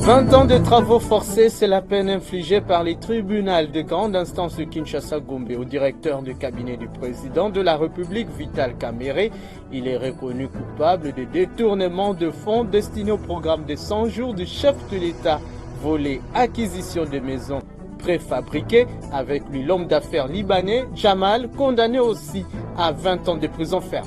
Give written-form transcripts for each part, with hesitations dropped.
20 ans de travaux forcés, c'est la peine infligée par les tribunaux de grande instance de Kinshasa-Gombe au directeur de cabinet du président de la République, Vital Kamerhe. Il est reconnu coupable de détournement de fonds destinés au programme de 100 jours du chef de l'État, volé, acquisition de maisons préfabriquées. Avec lui, l'homme d'affaires libanais, Jamal, condamné aussi à 20 ans de prison ferme.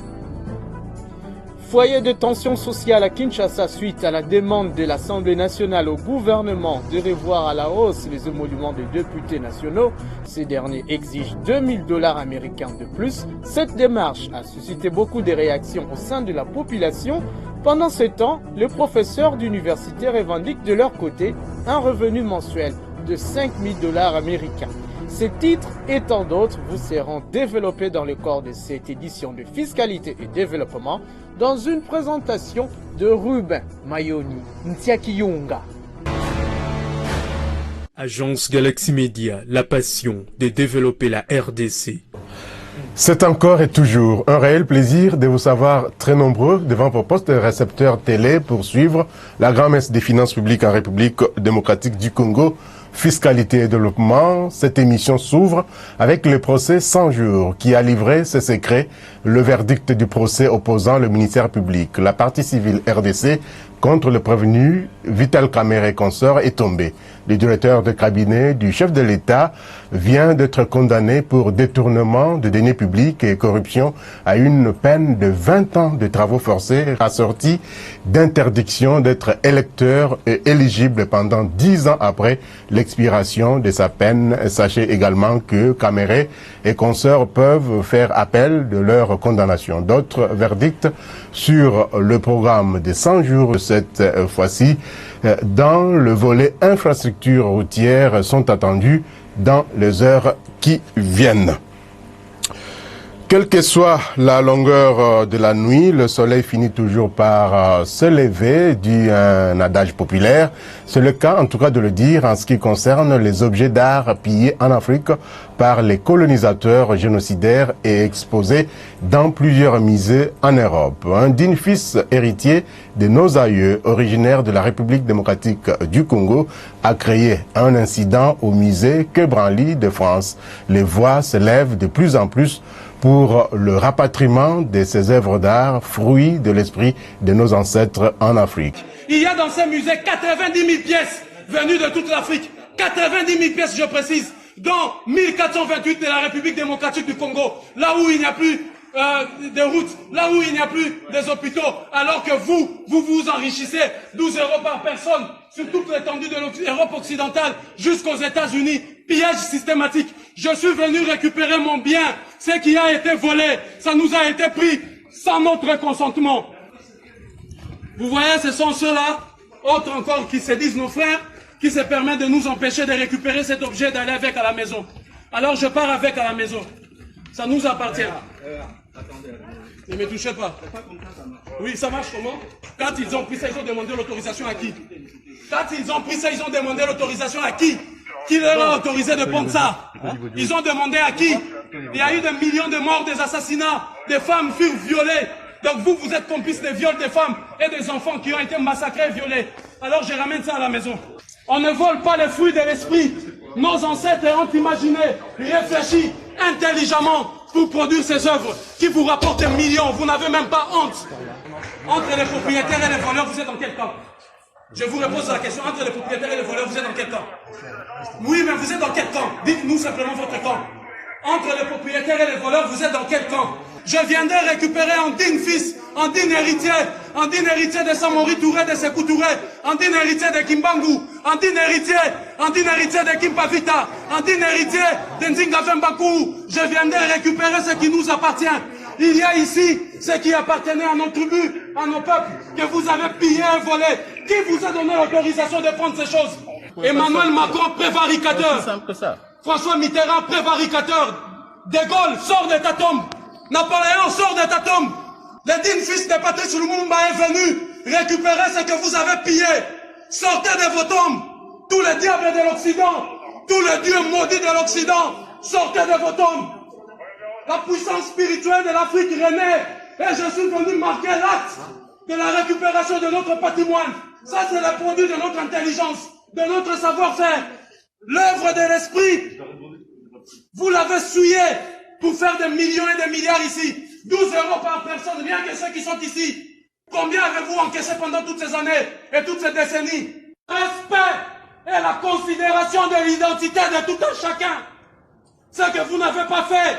Foyer de tension sociale à Kinshasa suite à la demande de l'Assemblée nationale au gouvernement de revoir à la hausse les émoluments des députés nationaux. Ces derniers exigent $2000 américains de plus. Cette démarche a suscité beaucoup de réactions au sein de la population. Pendant ce temps, les professeurs d'université revendiquent de leur côté un revenu mensuel de $5000 américains. Ces titres et tant d'autres vous seront développés dans le corps de cette édition de Fiscalité et Développement dans une présentation de Ruben Mayoni Ntiakiyunga. Agence Galaxy Media, la passion de développer la RDC. C'est encore et toujours un réel plaisir de vous savoir très nombreux devant vos postes récepteurs télé pour suivre la grand-messe des finances publiques en République démocratique du Congo. Fiscalité et développement, cette émission s'ouvre avec le procès 100 jours qui a livré ses secrets, le verdict du procès opposant le ministère public. La partie civile RDC contre le prévenu Vital Kamerhe et consort est tombé. Le directeur de cabinet du chef de l'État vient d'être condamné pour détournement de deniers publics et corruption à une peine de 20 ans de travaux forcés assortie d'interdiction d'être électeur et éligible pendant 10 ans après l'expiration de sa peine. Sachez également que Kamerhe et consorts peuvent faire appel de leur condamnation. D'autres verdicts sur le programme des 100 jours cette fois-ci dans le volet infrastructure routière sont attendus dans les heures qui viennent. Quelle que soit la longueur de la nuit, le soleil finit toujours par se lever, dit un adage populaire. C'est le cas, en tout cas, de le dire en ce qui concerne les objets d'art pillés en Afrique par les colonisateurs génocidaires et exposés dans plusieurs musées en Europe. Un digne fils héritier de nos aïeux, originaire de la République démocratique du Congo, a créé un incident au musée Quai Branly de France. Les voix se lèvent de plus en plus pour le rapatriement de ces œuvres d'art, fruits de l'esprit de nos ancêtres en Afrique. Il y a dans ces musées 90 000 pièces venues de toute l'Afrique. 90 000 pièces, je précise, dont 1428 de la République démocratique du Congo, là où il n'y a plus de routes, là où il n'y a plus des hôpitaux, alors que vous vous enrichissez 12 € par personne sur toute l'étendue de l'Europe occidentale jusqu'aux États-Unis. Pillage systématique. Je suis venu récupérer mon bien. Ce qui a été volé, ça nous a été pris sans notre consentement. Vous voyez, ce sont ceux-là, autres encore qui se disent nos frères, qui se permettent de nous empêcher de récupérer cet objet, d'aller avec à la maison. Alors je pars avec à la maison. Ça nous appartient. Ne me touchez pas. Oui, ça marche comment? Quand ils ont pris ça, ils ont demandé l'autorisation à qui? Quand ils ont pris ça, ils ont demandé l'autorisation à qui? Qui leur a autorisé de prendre ça? Ils ont demandé à qui? Il y a eu des millions de morts, des assassinats, des femmes furent violées. Donc vous êtes complices des viols des femmes et des enfants qui ont été massacrés et violés. Alors je ramène ça à la maison. On ne vole pas les fruits de l'esprit. Nos ancêtres ont imaginé, réfléchi intelligemment pour produire ces œuvres qui vous rapportent des millions. Vous n'avez même pas honte. Entre les propriétaires et les voleurs, vous êtes dans quel camp? Je vous repose la question. Entre les propriétaires et les voleurs, vous êtes dans quel camp? Oui, mais vous êtes dans quel camp? Dites-nous simplement votre camp. Entre les propriétaires et les voleurs, vous êtes dans quel camp? Je viendrai récupérer un digne fils, un digne héritier de Samori Touré, de Sékou Touré, un digne héritier de Kimbangu, un digne héritier de Kimpavita, un digne héritier de Nzinga Vembakou. Je viendrai récupérer ce qui nous appartient. Il y a ici ce qui appartenait à nos tribus, à nos peuples, que vous avez pillé et volé. Qui vous a donné l'autorisation de prendre ces choses? Emmanuel Macron, prévaricateur. François Mitterrand, prévaricateur. De Gaulle, sort de ta tombe. Napoléon, sort de ta tombe. Le digne fils de Patrice Lumumba est venu récupérer ce que vous avez pillé. Sortez de vos tombes. Tous les diables de l'Occident, tous les dieux maudits de l'Occident, sortez de vos tombes. La puissance spirituelle de l'Afrique renaît et je suis venu marquer l'acte de la récupération de notre patrimoine. Ça, c'est le produit de notre intelligence, de notre savoir-faire. L'œuvre de l'esprit, vous l'avez souillé pour faire des millions et des milliards ici. 12 € par personne, rien que ceux qui sont ici. Combien avez-vous encaissé pendant toutes ces années et toutes ces décennies? Respect et la considération de l'identité de tout un chacun. Ce que vous n'avez pas fait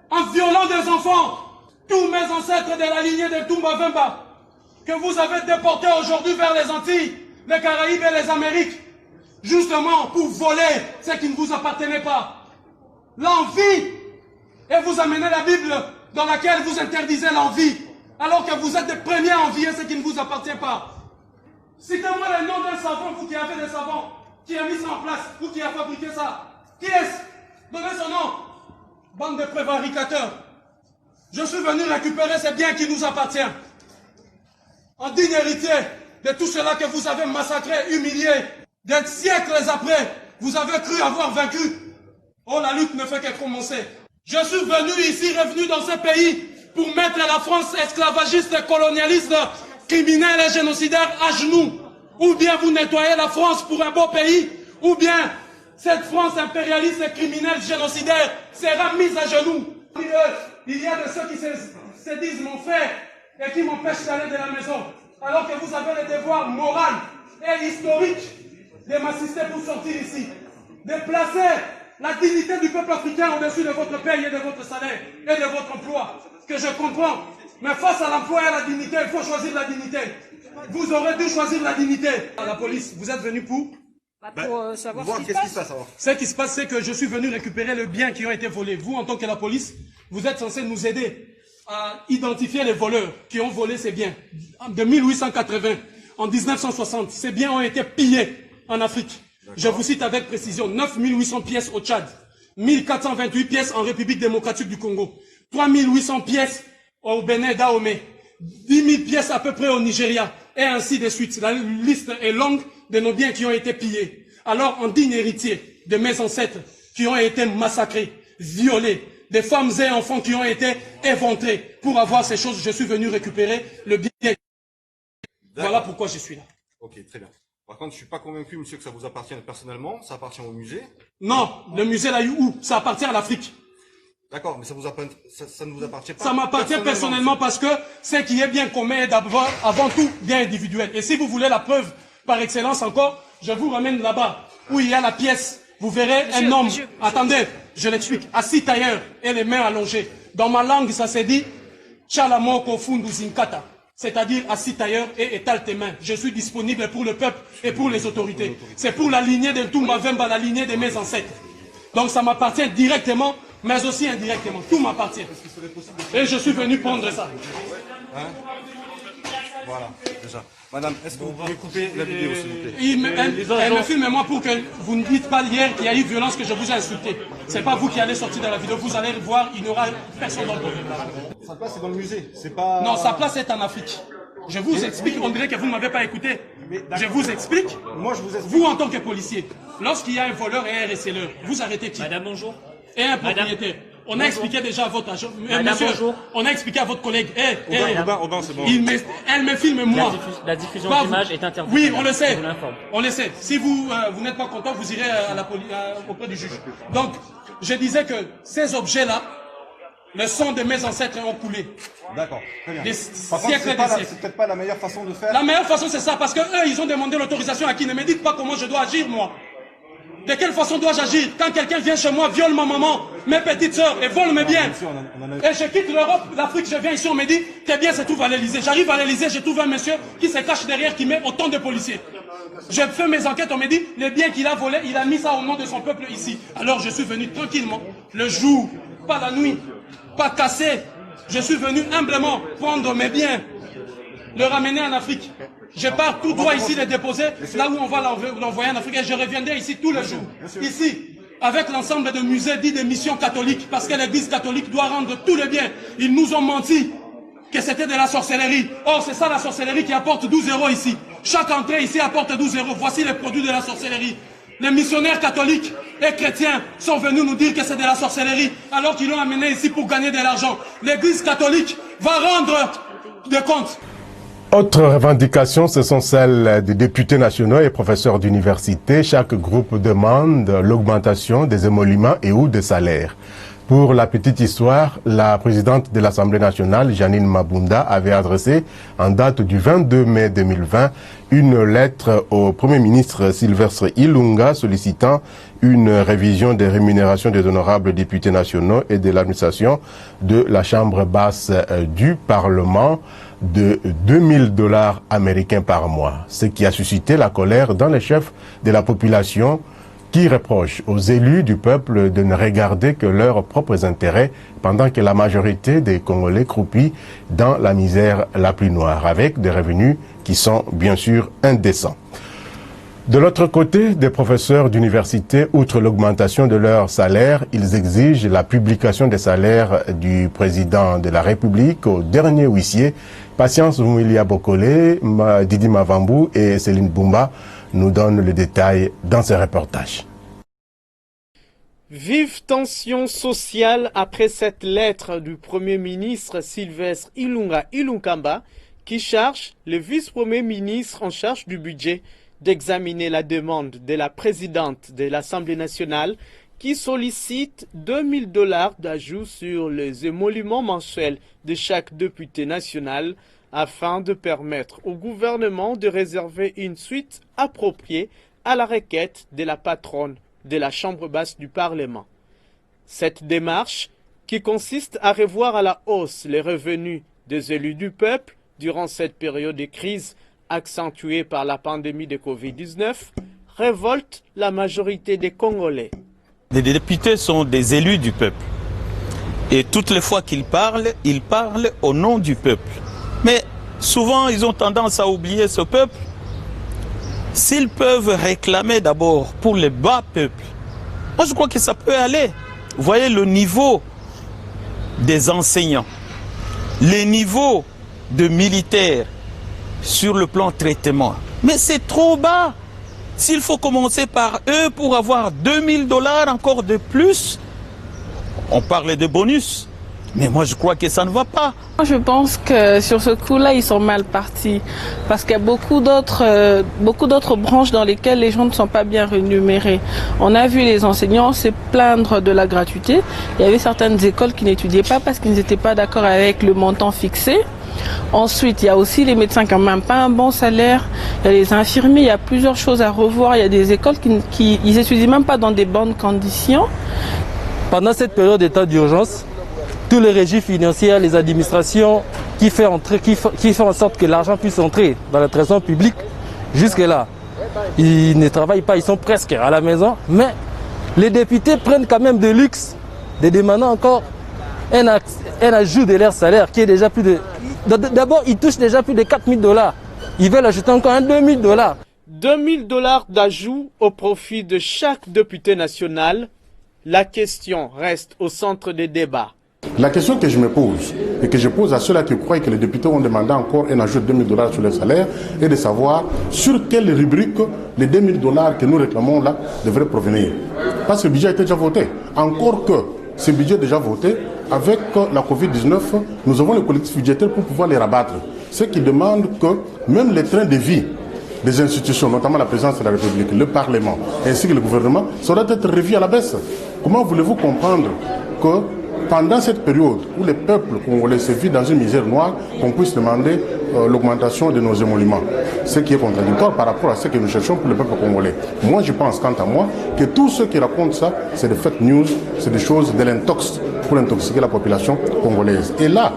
en violant des enfants, tous mes ancêtres de la lignée de Toumba Vemba, que vous avez déportés aujourd'hui vers les Antilles, les Caraïbes et les Amériques, justement pour voler ce qui ne vous appartenait pas. L'envie, et vous amenez la Bible dans laquelle vous interdisez l'envie, alors que vous êtes les premiers à envier ce qui ne vous appartient pas. Citez-moi le nom d'un savant, vous qui avez des savants, qui a mis ça en place, vous qui a fabriqué ça. Qui est-ce? Donnez son nom. Bande de prévaricateurs. Je suis venu récupérer ces biens qui nous appartiennent. En digne héritier de tout cela que vous avez massacré, humilié, des siècles après, vous avez cru avoir vaincu. Oh, la lutte ne fait que commencer. Je suis venu ici, revenu dans ce pays, pour mettre la France esclavagiste, colonialiste, criminelle et génocidaire à genoux. Ou bien vous nettoyez la France pour un beau pays, ou bien cette France impérialiste et criminelle génocidaire sera mise à genoux. Il y a de ceux qui se disent mon frère et qui m'empêchent d'aller de la maison, alors que vous avez le devoir moral et historique de m'assister pour sortir ici, de placer la dignité du peuple africain au-dessus de votre paye et de votre salaire et de votre emploi, que je comprends. Mais face à l'emploi et à la dignité, il faut choisir la dignité. Vous aurez dû choisir la dignité. À la police, vous êtes venu pour savoir ce qui se passe. Ce qui se passe, c'est que je suis venu récupérer les biens qui ont été volés. Vous, en tant que la police, vous êtes censé nous aider à identifier les voleurs qui ont volé ces biens. De 1880 en 1960, ces biens ont été pillés en Afrique. Je vous cite avec précision, 9800 pièces au Tchad, 1428 pièces en République démocratique du Congo, 3800 pièces au Bénin Dahomey, 10 000 pièces à peu près au Nigeria, et ainsi de suite. La liste est longue de nos biens qui ont été pillés. Alors, en digne héritier de mes ancêtres qui ont été massacrés, violés, des femmes et enfants qui ont été éventrés pour avoir ces choses, je suis venu récupérer le bien. Voilà pourquoi je suis là. Ok, très bien. Par contre, je suis pas convaincu, monsieur, que ça vous appartienne personnellement. Ça appartient au musée. Non, le musée là, où? Ça appartient à l'Afrique. D'accord, mais ça ne vous appartient pas. Ça m'appartient personnellement parce que ce qui est bien commun est d'abord, avant tout, bien individuel. Et si vous voulez la preuve par excellence encore, je vous ramène là-bas, où il y a la pièce. Vous verrez un homme, attendez, je l'explique, assis tailleur et les mains allongées. Dans ma langue, ça se dit, Chalamoko Fundu Zinkata. C'est-à-dire assis tailleur et étale tes mains. Je suis disponible pour le peuple et pour les autorités. C'est pour la lignée de Toumba Vemba, la lignée de mes ancêtres. Donc ça m'appartient directement, mais aussi indirectement. Tout m'appartient. Et je suis venu prendre ça. Hein? Voilà, déjà. Madame, est-ce que vous pouvez couper la vidéo, s'il vous plaît? Elle me filme moi pour que vous ne dites pas hier qu'il y a eu violence, que je vous ai insulté. C'est pas vous qui allez sortir de la vidéo, vous allez voir, il n'y aura personne dans le problème. Sa place est dans le musée, c'est pas... Non, sa place est en Afrique. Je vous explique, on dirait que vous ne m'avez pas écouté. Je vous explique. Moi, je vous explique. Vous, en tant que policier, lorsqu'il y a un voleur et un receleur, vous arrêtez qui? Madame, bonjour. Et un propriétaire. On a expliqué déjà à votre agent. Madame, monsieur, bonjour. On a expliqué à votre collègue. Aubin, c'est bon. Elle me filme moi. La diffusion Pas d'images vous. est interdite. Oui, on le sait. Je vous l'informe. On le sait. Si vous n'êtes pas content, vous irez à la auprès du juge. Donc, je disais que ces objets-là, le sang de mes ancêtres ont coulé. D'accord, très bien. Des Par contre, siècles et des siècles. c'est peut-être pas la meilleure façon de faire. La meilleure façon, c'est ça, parce que eux, ils ont demandé l'autorisation à qui? Ne me dites pas comment je dois agir, moi. De quelle façon dois-je agir? Quand quelqu'un vient chez moi, viole ma maman, mes petites sœurs, et vole mes biens. Et je quitte l'Europe, l'Afrique, je viens ici, on me dit, tes biens se trouvent à l'Elysée. J'arrive à l'Elysée, je trouve un monsieur qui se cache derrière, qui met autant de policiers. Je fais mes enquêtes, on me dit, les biens qu'il a volés, il a mis ça au nom de son peuple ici. Alors je suis venu tranquillement, le jour, pas la nuit, pas cassé. Je suis venu humblement prendre mes biens, le ramener en Afrique. Je pars tout droit ici les déposer, là où on va l'envoyer en Afrique, et je reviendrai ici tous les jours. Ici, avec l'ensemble de musées dits de missions catholiques, parce que l'église catholique doit rendre tous les biens. Ils nous ont menti que c'était de la sorcellerie. Or, c'est ça la sorcellerie qui apporte 12 € ici. Chaque entrée ici apporte 12 €. Voici les produits de la sorcellerie. Les missionnaires catholiques et chrétiens sont venus nous dire que c'est de la sorcellerie, alors qu'ils l'ont amené ici pour gagner de l'argent. L'église catholique va rendre des comptes. Autres revendications, ce sont celles des députés nationaux et professeurs d'université. Chaque groupe demande l'augmentation des émoluments et ou des salaires. Pour la petite histoire, la présidente de l'Assemblée nationale, Janine Mabunda, avait adressé en date du 22 mai 2020 une lettre au Premier ministre Sylvestre Ilunga sollicitant une révision des rémunérations des honorables députés nationaux et de l'administration de la Chambre basse du Parlement de $2000 américains par mois, ce qui a suscité la colère dans les chefs de la population qui reprochent aux élus du peuple de ne regarder que leurs propres intérêts pendant que la majorité des Congolais croupit dans la misère la plus noire, avec des revenus qui sont bien sûr indécents. De l'autre côté, des professeurs d'université, outre l'augmentation de leur salaire, ils exigent la publication des salaires du président de la République au dernier huissier. Patience Vumulia Bokole, Didi Mavambu et Céline Boumba nous donnent le détail dans ce reportage. Vive tension sociale après cette lettre du Premier ministre Sylvestre Ilunkamba qui charge le vice-premier ministre en charge du budget d'examiner la demande de la présidente de l'Assemblée nationale qui sollicite $2000 d'ajout sur les émoluments mensuels de chaque député national afin de permettre au gouvernement de réserver une suite appropriée à la requête de la patronne de la Chambre basse du Parlement. Cette démarche, qui consiste à revoir à la hausse les revenus des élus du peuple durant cette période de crise accentuée par la pandémie de Covid-19, révolte la majorité des Congolais. Les députés sont des élus du peuple. Et toutes les fois qu'ils parlent au nom du peuple. Mais souvent, ils ont tendance à oublier ce peuple. S'ils peuvent réclamer d'abord pour les bas peuples, moi je crois que ça peut aller. Vous voyez le niveau des enseignants, les niveaux de militaires sur le plan traitement. Mais c'est trop bas. S'il faut commencer par eux pour avoir $2000 encore de plus, on parle de bonus. Mais moi, je crois que ça ne va pas. Je pense que sur ce coup-là, ils sont mal partis. Parce qu'il y a beaucoup d'autres branches dans lesquelles les gens ne sont pas bien rémunérés. On a vu les enseignants se plaindre de la gratuité. Il y avait certaines écoles qui n'étudiaient pas parce qu'ils n'étaient pas d'accord avec le montant fixé. Ensuite, il y a aussi les médecins qui n'ont même pas un bon salaire. Il y a les infirmiers, il y a plusieurs choses à revoir. Il y a des écoles qui n'étudient même pas dans des bonnes conditions. Pendant cette période d'état d'urgence, tous les régies financières, les administrations qui font en sorte que l'argent puisse entrer dans le trésor public, jusque-là, ils ne travaillent pas, ils sont presque à la maison. Mais les députés prennent quand même de luxe de demander encore un ajout de leur salaire qui est déjà plus de... D'abord, ils touchent déjà plus de $4000. Ils veulent ajouter encore un $2000. $2000 d'ajout au profit de chaque député national. La question reste au centre des débats. La question que je me pose, et que je pose à ceux-là qui croient que les députés ont demandé encore un ajout de $2000 sur leur salaire, est de savoir sur quelle rubrique les $2000 que nous réclamons là devraient provenir. Parce que le budget a été déjà voté. Encore que ce budget est déjà voté, avec la Covid-19, nous avons les collectifs budgétaires pour pouvoir les rabattre. Ce qui demande que même les trains de vie des institutions, notamment la présidence de la République, le Parlement, ainsi que le gouvernement, ça doit être revu à la baisse. Comment voulez-vous comprendre que pendant cette période où les peuples congolais se vivent dans une misère noire, qu'on puisse demander l'augmentation de nos émoluments, ce qui est contradictoire par rapport à ce que nous cherchons pour le peuple congolais. Moi, je pense, quant à moi, que tous ceux qui racontent ça, c'est des fake news, c'est des choses de l'intox pour intoxiquer la population congolaise. Et là,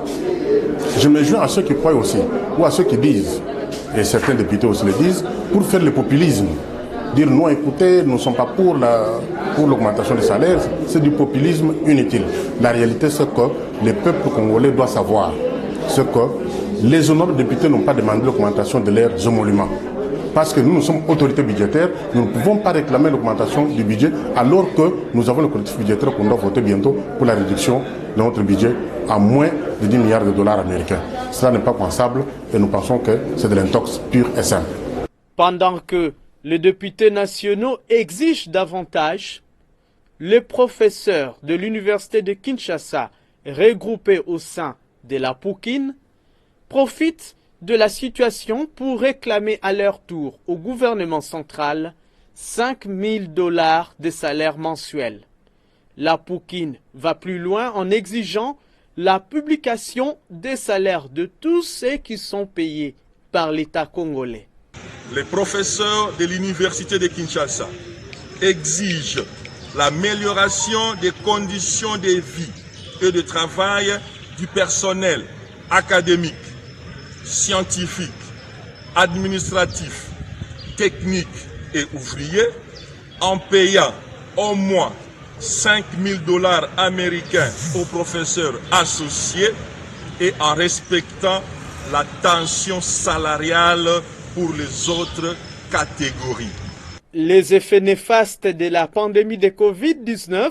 je me joins à ceux qui croient aussi, ou à ceux qui disent, et certains députés aussi le disent, pour faire le populisme. Dire non, écoutez, nous ne sommes pas pour l'augmentation des salaires, c'est du populisme inutile. La réalité, c'est que les peuples congolais doivent savoir ce que les honorables députés n'ont pas demandé l'augmentation de leurs émoluments. Parce que nous sommes autorités budgétaires, nous ne pouvons pas réclamer l'augmentation du budget alors que nous avons le collectif budgétaire qu'on doit voter bientôt pour la réduction de notre budget à moins de $10 milliards américains. Cela n'est pas pensable et nous pensons que c'est de l'intox pur et simple. Pendant que les députés nationaux exigent davantage, les professeurs de l'université de Kinshasa, regroupés au sein de la Poukine, profitent de la situation pour réclamer à leur tour au gouvernement central 5 000 $ de salaire mensuel. La Poukine va plus loin en exigeant la publication des salaires de tous ceux qui sont payés par l'État congolais. Les professeurs de l'université de Kinshasa exigent l'amélioration des conditions de vie et de travail du personnel académique, scientifique, administratif, technique et ouvrier en payant au moins 5 000 $ américains aux professeurs associés et en respectant la tension salariale pour les autres catégories. Les effets néfastes de la pandémie de Covid-19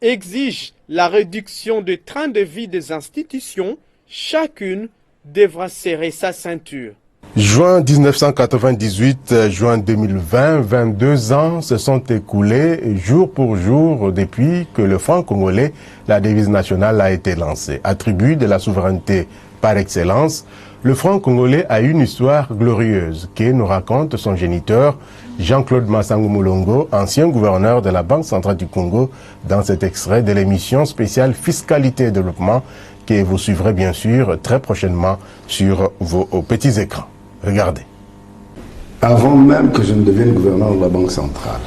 exigent la réduction du train de vie des institutions. Chacune devra serrer sa ceinture. Juin 1998, juin 2020, 22 ans se sont écoulés jour pour jour depuis que le franc congolais, la devise nationale, a été lancée. Attribut de la souveraineté par excellence, le franc congolais a une histoire glorieuse que nous raconte son géniteur Jean-Claude Massango Moulongo, ancien gouverneur de la Banque centrale du Congo, dans cet extrait de l'émission spéciale Fiscalité et Développement que vous suivrez bien sûr très prochainement sur vos petits écrans. Regardez. Avant même que je ne devienne gouverneur de la Banque centrale,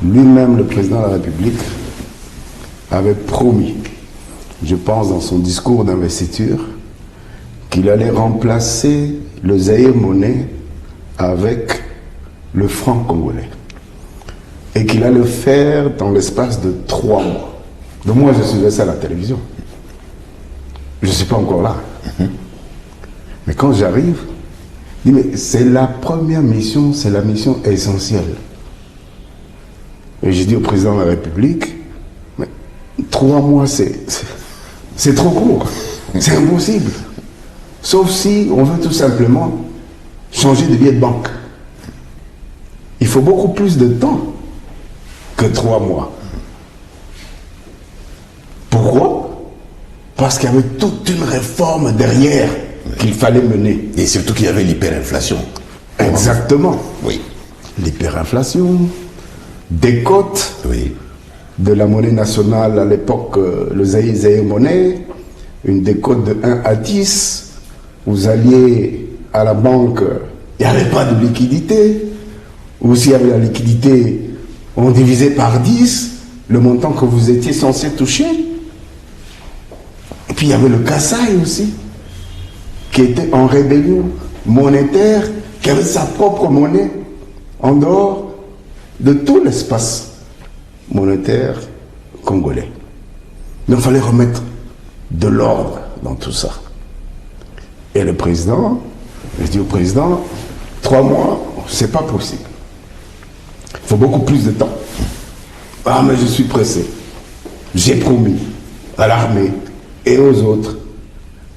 lui-même, le président de la République, avait promis, je pense dans son discours d'investiture, qu'il allait remplacer le Zaïre monnaie avec le franc congolais. Et qu'il allait le faire dans l'espace de 3 mois. Donc moi, je suivais ça à la télévision. Je ne suis pas encore là. Mais quand j'arrive, je dis, mais c'est la première mission, c'est la mission essentielle. Et j'ai dit au président de la République, mais 3 mois, c'est trop court. C'est impossible. Sauf si on veut tout simplement changer de billet de banque. Il faut beaucoup plus de temps que 3 mois. Pourquoi? Parce qu'il y avait toute une réforme derrière qu'il fallait mener. Et surtout qu'il y avait l'hyperinflation. Exactement. Oui. L'hyperinflation, des cotes de la monnaie nationale à l'époque, le Zaïre monnaie, une décote de 1 à 10. Vous alliez à la banque, il n'y avait pas de liquidité. Ou s'il y avait la liquidité, on divisait par 10 le montant que vous étiez censé toucher. Et puis il y avait le Kassai aussi, qui était en rébellion monétaire, qui avait sa propre monnaie en dehors de tout l'espace monétaire congolais. Mais il fallait remettre de l'ordre dans tout ça. Et le président, je dis au président, 3 mois, c'est pas possible. Il faut beaucoup plus de temps. Ah, mais je suis pressé. J'ai promis à l'armée et aux autres.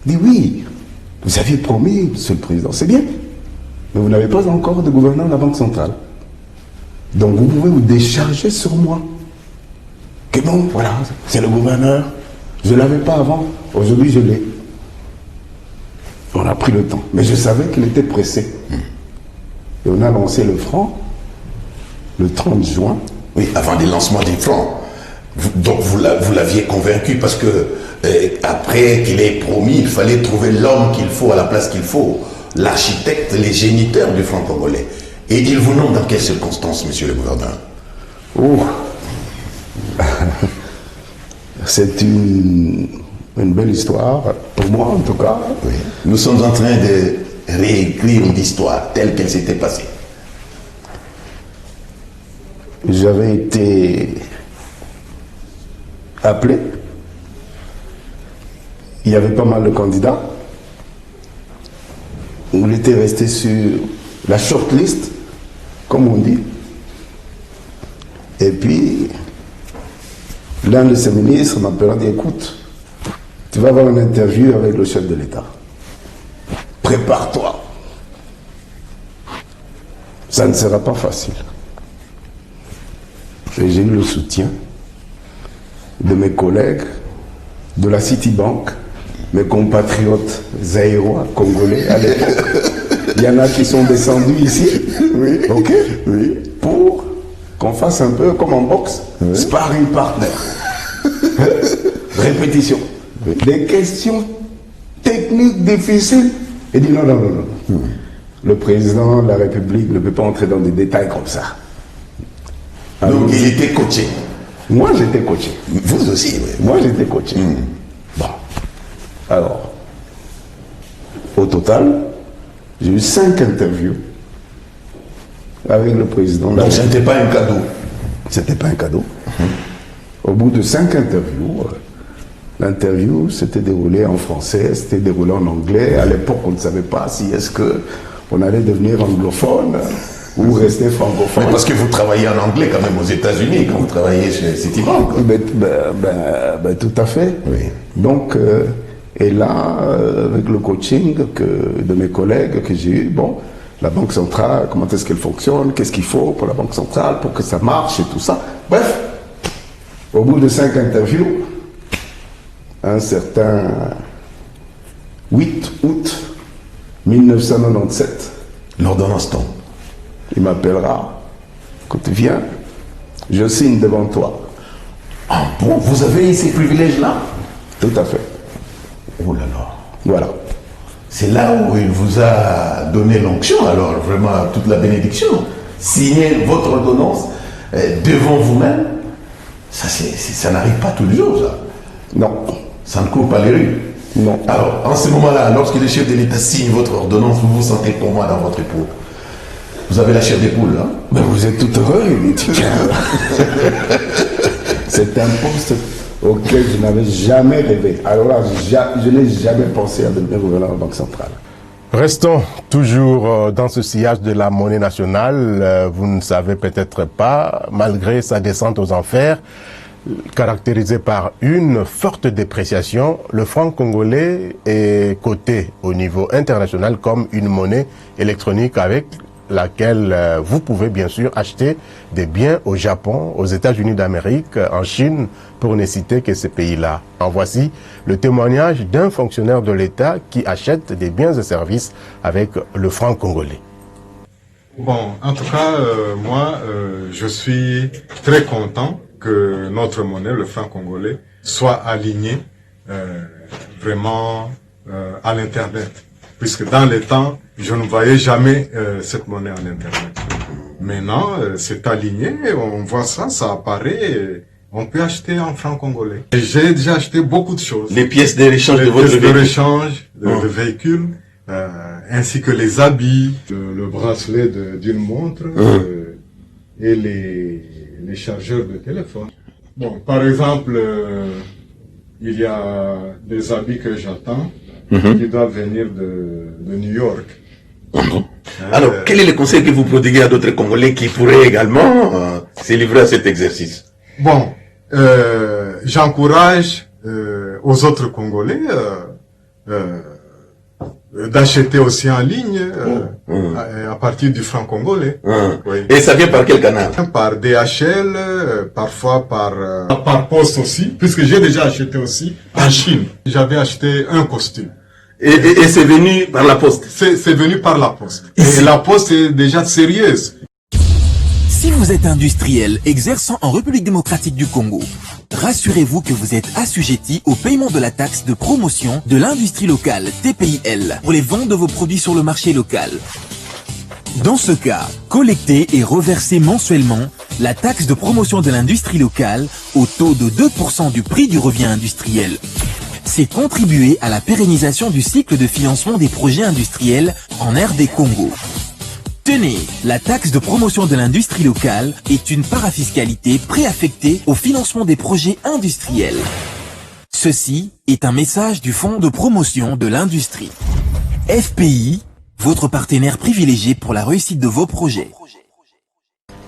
Il dit oui, vous aviez promis, monsieur le président, c'est bien. Mais vous n'avez pas encore de gouverneur de la Banque centrale. Donc vous pouvez vous décharger sur moi. Que bon, voilà, c'est le gouverneur. Je ne l'avais pas avant, aujourd'hui je l'ai. On a pris le temps. Mais je savais qu'il était pressé. Et on a lancé le franc le 30 juin. Oui, avant le lancement des francs. Donc vous l'aviez convaincu parce que après qu'il ait promis, il fallait trouver l'homme qu'il faut à la place qu'il faut. L'architecte, les géniteurs du franc congolais. Et il vous nomme dans quelles circonstances, monsieur le gouverneur? C'est une belle histoire, pour moi en tout cas. Oui. Nous sommes en train de réécrire l'histoire telle qu'elle s'était passée. J'avais été appelé. Il y avait pas mal de candidats. On était resté sur la shortlist, comme on dit. Et puis, l'un de ces ministres m'appela et dit, écoute, tu vas avoir une interview avec le chef de l'État. Prépare-toi. Ça ne sera pas facile. Et j'ai eu le soutien de mes collègues de la Citibank, mes compatriotes zaïrois, congolais à l'époque. Il y en a qui sont descendus ici, oui, ok, oui, pour qu'on fasse un peu comme en boxe, oui. Sparring partner. Répétition. Oui. Des questions techniques difficiles. Et dit non. Le président de la République ne peut pas entrer dans des détails comme ça. Alors, donc il était coaché. Moi j'étais coaché. Vous aussi, oui. Moi j'étais coaché. Bon. Alors, au total, j'ai eu 5 interviews avec le président. Donc ce n'était pas un cadeau. C'était pas un cadeau. Au bout de 5 interviews, l'interview s'était déroulée en français, s'était déroulée en anglais. À l'époque, on ne savait pas si est-ce qu'on allait devenir anglophone ou rester francophone. Mais parce que vous travaillez en anglais quand même aux États-Unis, quand vous travaillez chez Citibank. Tout à fait. Oui. Donc, et là, avec le coaching de mes collègues que j'ai eu, bon, la Banque centrale, comment est-ce qu'elle fonctionne, qu'est-ce qu'il faut pour la Banque centrale, pour que ça marche et tout ça. Bref, au bout de 5 interviews, un certain 8 août 1997, l'ordonnance tombe. Il m'appellera, écoute, viens, je signe devant toi. Ah bon, vous avez ces privilèges-là? Tout à fait. Oh là là. Voilà. C'est là où il vous a donné l'onction, alors vraiment toute la bénédiction. Signer votre ordonnance devant vous-même, ça n'arrive pas tous les jours, ça. Non. Ça ne court pas les rues. Non. Alors, en ce moment-là, lorsque le chef de l'État signe votre ordonnance, vous vous sentez comment dans votre épaule? Vous avez la chair d'épaule, hein? Ben vous êtes tout heureux, c'est un poste auquel je n'avais jamais rêvé. Alors là, je n'ai jamais pensé à devenir gouverneur de la Banque centrale. Restons toujours dans ce sillage de la monnaie nationale. Vous ne savez peut-être pas, malgré sa descente aux enfers, caractérisée par une forte dépréciation, le franc congolais est coté au niveau international comme une monnaie électronique avec laquelle vous pouvez bien sûr acheter des biens au Japon, aux États-Unis d'Amérique, en Chine, pour ne citer que ces pays-là. En voici le témoignage d'un fonctionnaire de l'État qui achète des biens et services avec le franc congolais. Bon, en tout cas, moi, je suis très content que notre monnaie, le franc congolais, soit aligné vraiment à l'Internet. Puisque dans les temps, je ne voyais jamais cette monnaie en Internet. Maintenant, c'est aligné, on voit ça, ça apparaît, on peut acheter en franc congolais. J'ai déjà acheté beaucoup de choses. Les pièces de rechange de votre véhicule. Les pièces de rechange de véhicules, ainsi que les habits, le bracelet d'une montre et les chargeurs de téléphone. Bon, par exemple, il y a des habits que j'attends qui doivent venir de New York. Alors, quel est le conseil que vous prodiguez à d'autres Congolais qui pourraient également se livrer à cet exercice? Bon, j'encourage aux autres Congolais d'acheter aussi en ligne à partir du franc congolais. Oui. Et ça vient par quel canal? Par DHL, parfois par poste aussi, puisque j'ai déjà acheté aussi en Chine. J'avais acheté un costume. Et c'est venu par la poste? C'est venu par la poste. Et la poste est déjà sérieuse. Si vous êtes industriel exerçant en République démocratique du Congo, rassurez-vous que vous êtes assujetti au paiement de la taxe de promotion de l'industrie locale, TPIL, pour les ventes de vos produits sur le marché local. Dans ce cas, collectez et reversez mensuellement la taxe de promotion de l'industrie locale au taux de 2% du prix du revient industriel. C'est contribuer à la pérennisation du cycle de financement des projets industriels en RD Congo. Tenez, la taxe de promotion de l'industrie locale est une parafiscalité préaffectée au financement des projets industriels. Ceci est un message du Fonds de promotion de l'industrie. FPI, votre partenaire privilégié pour la réussite de vos projets.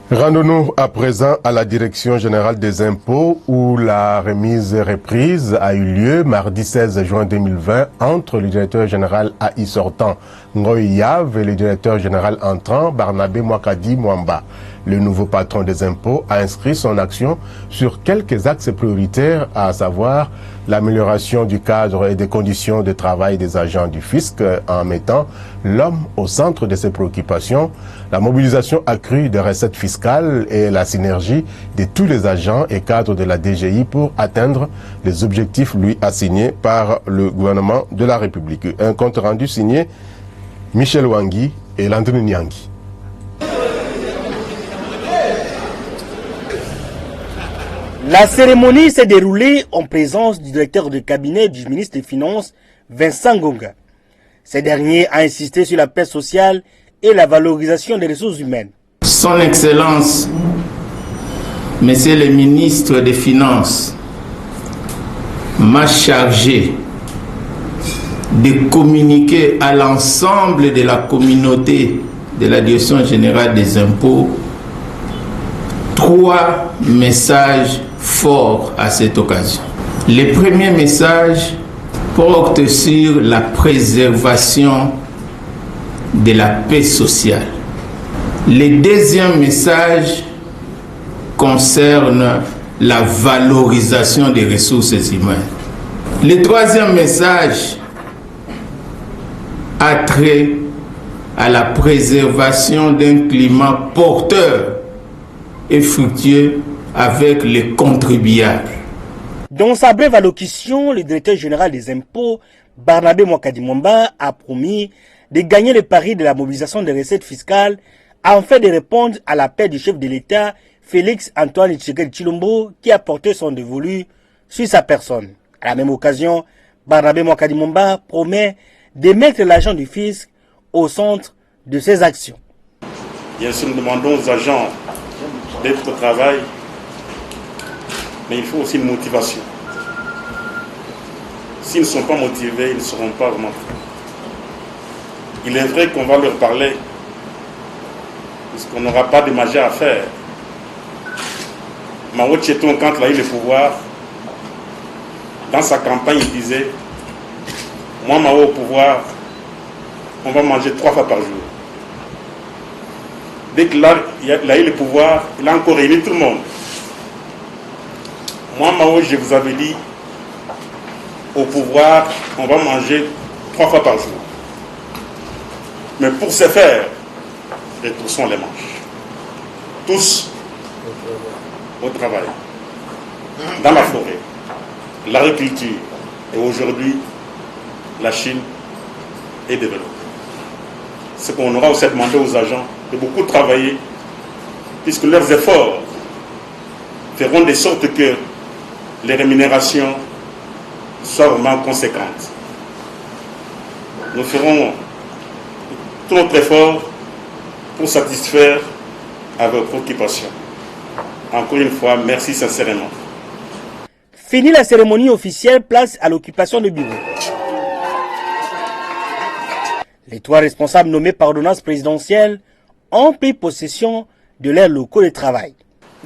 Rendons-nous à présent à la Direction générale des impôts où la remise-reprise a eu lieu mardi 16 juin 2020 entre le directeur général AI sortant Ngoy Yav et le directeur général entrant, Barnabé Mwakadi Mwamba. Le nouveau patron des impôts a inscrit son action sur quelques axes prioritaires, à savoir l'amélioration du cadre et des conditions de travail des agents du fisc en mettant l'homme au centre de ses préoccupations, la mobilisation accrue des recettes fiscales et la synergie de tous les agents et cadres de la DGI pour atteindre les objectifs lui assignés par le gouvernement de la République. Un compte rendu signé Michel Wangui et Landry Nyangi. La cérémonie s'est déroulée en présence du directeur de cabinet du ministre des Finances, Vincent Ngonga. Ce dernier a insisté sur la paix sociale et la valorisation des ressources humaines. Son Excellence, Monsieur le ministre des Finances, m'a chargé de communiquer à l'ensemble de la communauté de la Direction générale des impôts 3 messages forts à cette occasion. Le premier message porte sur la préservation de la paix sociale. Le deuxième message concerne la valorisation des ressources humaines. Le troisième message a trait à la préservation d'un climat porteur et fructueux avec les contribuables. Dans sa brève allocution, le directeur général des impôts, Barnabé Mwakadi Mwamba, a promis de gagner le pari de la mobilisation des recettes fiscales afin de répondre à l'appel du chef de l'État, Félix Antoine Tshisekedi Tshilombo, qui a porté son dévolu sur sa personne. À la même occasion, Barnabé Mwakadi Mwamba promet de mettre l'agent du fisc au centre de ses actions. Bien sûr, nous demandons aux agents d'être au travail, mais il faut aussi une motivation. S'ils ne sont pas motivés, ils ne seront pas vraiment prêts. Il est vrai qu'on va leur parler, puisqu'on n'aura pas de magie à faire. Mao Tse-tung, quand il a eu le pouvoir, dans sa campagne, il disait « Moi, Mao au pouvoir, on va manger 3 fois par jour. » Dès qu'il a eu le pouvoir, il a encore réuni tout le monde. Moi, Mao, je vous avais dit, au pouvoir, on va manger 3 fois par jour. Mais pour ce faire, retroussons les manches. Tous au travail, dans la forêt, l'agriculture. Et aujourd'hui, la Chine est développée. Ce qu'on aura aussi demandé aux agents de beaucoup travailler, puisque leurs efforts feront de sorte que les rémunérations soient vraiment conséquentes. Nous ferons tout notre effort pour satisfaire à vos préoccupations. Encore une fois, merci sincèrement. Fini la cérémonie officielle, place à l'occupation de bureau. Les 3 responsables nommés par ordonnance présidentielle ont pris possession de leurs locaux de travail.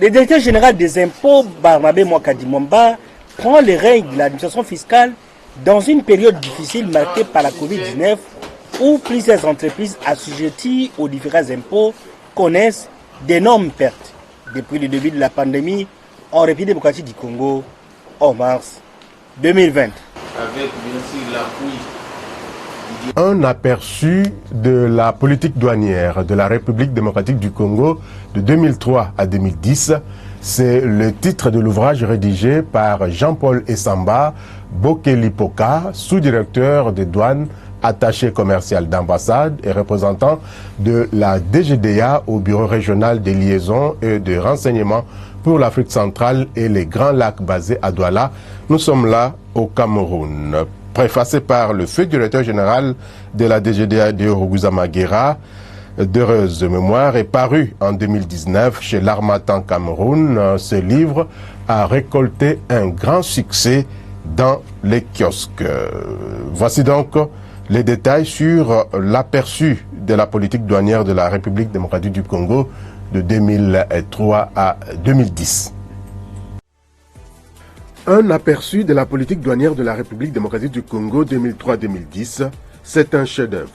Le directeur général des impôts, Barnabé Mwakadi Mwamba, prend les règles de l'administration fiscale dans une période difficile marquée par la Covid-19 où plusieurs entreprises assujetties aux différents impôts connaissent d'énormes pertes depuis le début de la pandémie en République démocratique du Congo en mars 2020. Avec bien sûr l'appui. Un aperçu de la politique douanière de la République démocratique du Congo de 2003 à 2010, c'est le titre de l'ouvrage rédigé par Jean-Paul Essamba Bokelipoka, sous-directeur des douanes, attaché commercial d'ambassade et représentant de la DGDA au Bureau régional des liaisons et de renseignement pour l'Afrique centrale et les Grands Lacs basés à Douala. Nous sommes là au Cameroun. Préfacé par le feu directeur général de la DGDA de Roguza Maguera, d'heureuse mémoire, est paru en 2019 chez l'Harmattan Cameroun. Ce livre a récolté un grand succès dans les kiosques. Voici donc les détails sur l'aperçu de la politique douanière de la République démocratique du Congo de 2003 à 2010. Un aperçu de la politique douanière de la République démocratique du Congo 2003-2010, c'est un chef-d'œuvre.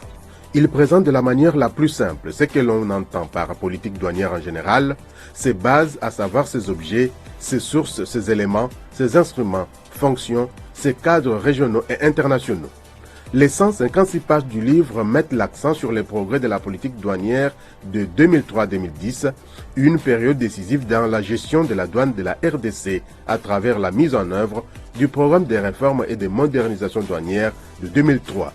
Il présente de la manière la plus simple ce que l'on entend par politique douanière en général, ses bases, à savoir ses objets, ses sources, ses éléments, ses instruments, fonctions, ses cadres régionaux et internationaux. Les 156 pages du livre mettent l'accent sur les progrès de la politique douanière de 2003-2010, une période décisive dans la gestion de la douane de la RDC à travers la mise en œuvre du programme de réformes et de modernisation douanière de 2003.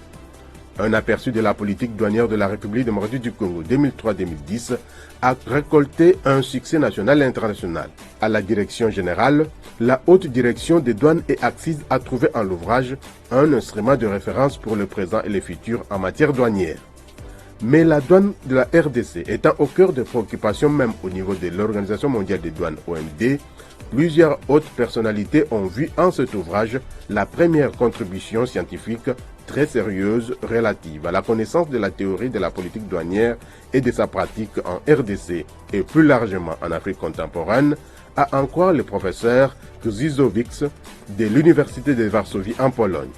Un aperçu de la politique douanière de la République démocratique du Congo 2003-2010 a récolté un succès national et international. À la direction générale, la haute direction des douanes et accises a trouvé en l'ouvrage un instrument de référence pour le présent et le futur en matière douanière. Mais la douane de la RDC étant au cœur des préoccupations même au niveau de l'Organisation mondiale des douanes OMD, plusieurs hautes personnalités ont vu en cet ouvrage la première contribution scientifique très sérieuse relative à la connaissance de la théorie de la politique douanière et de sa pratique en RDC et plus largement en Afrique contemporaine, à en croire le professeur Krzyzowicz de l'Université de Varsovie en Pologne.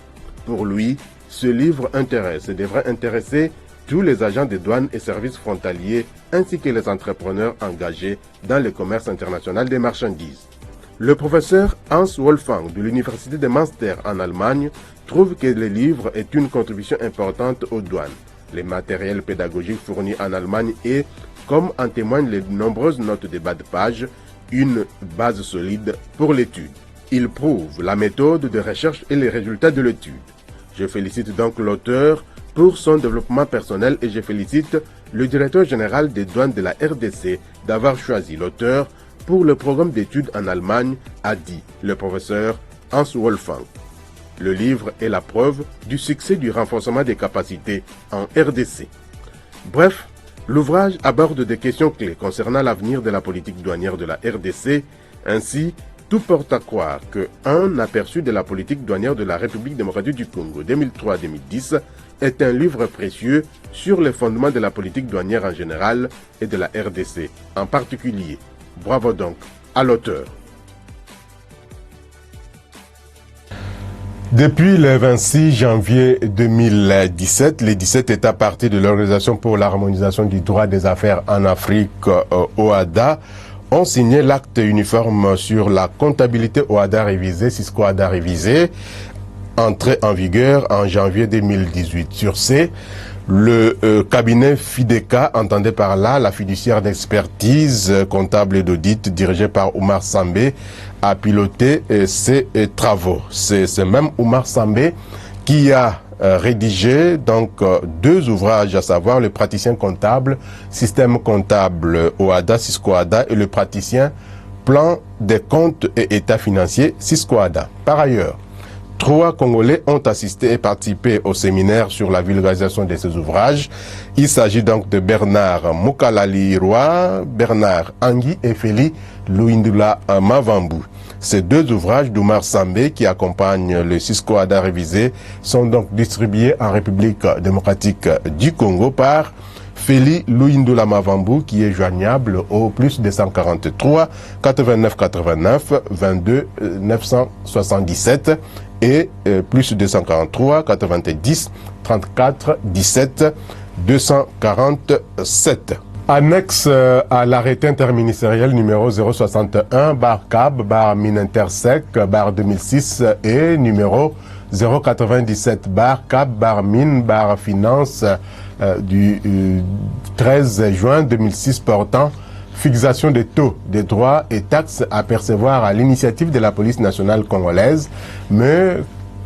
Pour lui, ce livre intéresse et devrait intéresser tous les agents de douane et services frontaliers ainsi que les entrepreneurs engagés dans le commerce international des marchandises. Le professeur Hans Wolfgang de l'Université de Münster en Allemagne trouve que le livre est une contribution importante aux douanes. Les matériels pédagogiques fournis en Allemagne est, comme en témoignent les nombreuses notes de bas de page, une base solide pour l'étude. Il prouve la méthode de recherche et les résultats de l'étude. Je félicite donc l'auteur pour son développement personnel et je félicite le directeur général des douanes de la RDC d'avoir choisi l'auteur pour le programme d'études en Allemagne, a dit le professeur Hans Wolfgang. Le livre est la preuve du succès du renforcement des capacités en RDC. Bref, l'ouvrage aborde des questions clés concernant l'avenir de la politique douanière de la RDC. Ainsi, tout porte à croire qu'un aperçu de la politique douanière de la République démocratique du Congo 2003-2010 est un livre précieux sur les fondements de la politique douanière en général et de la RDC en particulier. Bravo donc à l'auteur. Depuis le 26 janvier 2017, les 17 États partis de l'Organisation pour l'harmonisation du droit des affaires en Afrique, OHADA, ont signé l'acte uniforme sur la comptabilité OHADA révisée, Cisco-OHADA révisée, entrée en vigueur en janvier 2018. Sur ce, le cabinet FIDECA, entendait par là la fiduciaire d'expertise comptable et d'audit dirigée par Oumar Sambé, a piloté ces travaux. C'est ce même Oumar Sambé qui a rédigé donc deux ouvrages, à savoir le praticien comptable, système comptable OHADA, Cisco-OHADA, et le praticien plan des comptes et état financier, Cisco-OHADA. Par ailleurs, 3 Congolais ont assisté et participé au séminaire sur la vulgarisation de ces ouvrages. Il s'agit donc de Bernard Moukalali-Roy, Bernard Angui et Feli Louindula Mavambu. Ces deux ouvrages d'Oumar Sambé qui accompagnent le Cisco-OHADA révisé sont donc distribués en République démocratique du Congo par Feli Louindula Mavambu qui est joignable au plus 243 89 89 22 977 et plus 243 90 34 17 247. Annexe à l'arrêté interministériel numéro 061 /CAB /Minintersec /2006 et numéro 097 /CAB /Mine /Finance du 13 juin 2006 portant fixation des taux des droits et taxes à percevoir à l'initiative de la police nationale congolaise. Mais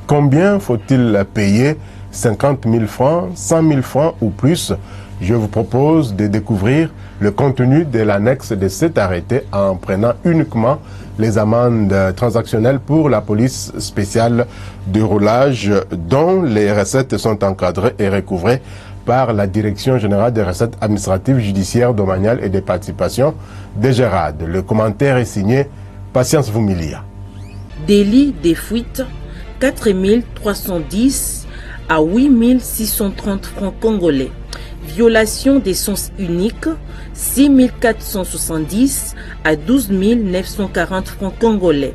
combien faut-il payer? 50 000 francs, 100 000 francs ou plus? Je vous propose de découvrir le contenu de l'annexe de cet arrêté en prenant uniquement les amendes transactionnelles pour la police spéciale de roulage dont les recettes sont encadrées et recouvrées par la Direction générale des recettes administratives, judiciaires, domaniales et des participations des Gérard. Le commentaire est signé Patience Vumilia. Délit des fuites, 4 310 à 8 630 francs congolais. Violation des sens uniques, 6 470 à 12 940 francs congolais.